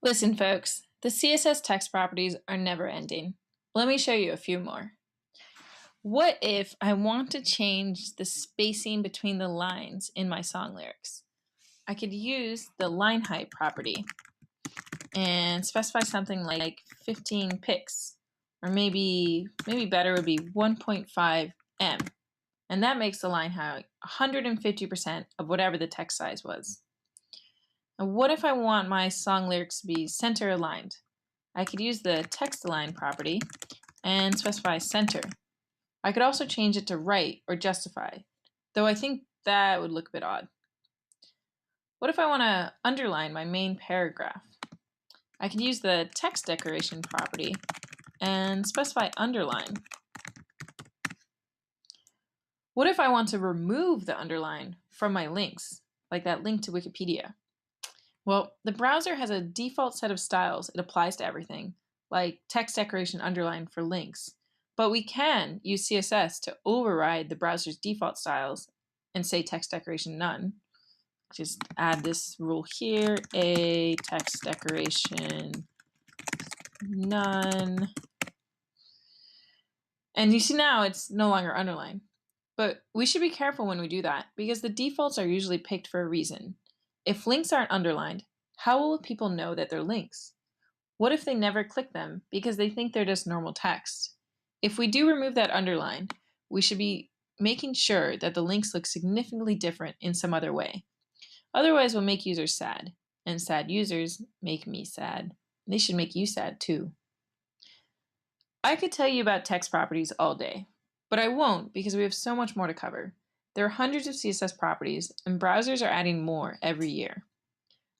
Listen, folks, the CSS text properties are never ending. Let me show you a few more. What if I want to change the spacing between the lines in my song lyrics? I could use the line height property and specify something like 15 pixels, or maybe better would be 1.5 em, and that makes the line height 150% of whatever the text size was. And what if I want my song lyrics to be center aligned? I could use the text align property and specify center. I could also change it to right or justify, though I think that would look a bit odd. What if I want to underline my main paragraph? I can use the text decoration property and specify underline. What if I want to remove the underline from my links, like that link to Wikipedia? Well, the browser has a default set of styles it applies to everything, like text decoration underline for links. But we can use CSS to override the browser's default styles and say text decoration none. Just add this rule here, a text decoration none. And you see now it's no longer underlined. But we should be careful when we do that because the defaults are usually picked for a reason. If links aren't underlined, how will people know that they're links? What if they never click them because they think they're just normal text? If we do remove that underline, we should be making sure that the links look significantly different in some other way. Otherwise, we'll make users sad, and sad users make me sad. They should make you sad too. I could tell you about text properties all day, but I won't because we have so much more to cover. There are hundreds of CSS properties, and browsers are adding more every year.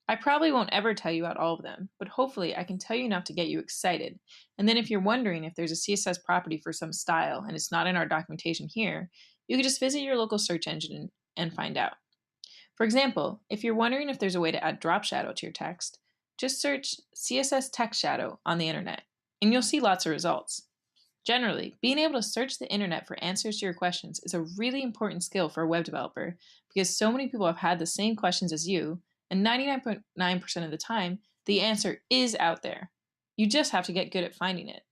I probably won't ever tell you about all of them, but hopefully I can tell you enough to get you excited. And then if you're wondering if there's a CSS property for some style and it's not in our documentation here, you could just visit your local search engine and find out. For example, if you're wondering if there's a way to add drop shadow to your text, just search CSS text shadow on the internet, and you'll see lots of results. Generally, being able to search the internet for answers to your questions is a really important skill for a web developer because so many people have had the same questions as you, and 99.9% of the time, the answer is out there. You just have to get good at finding it.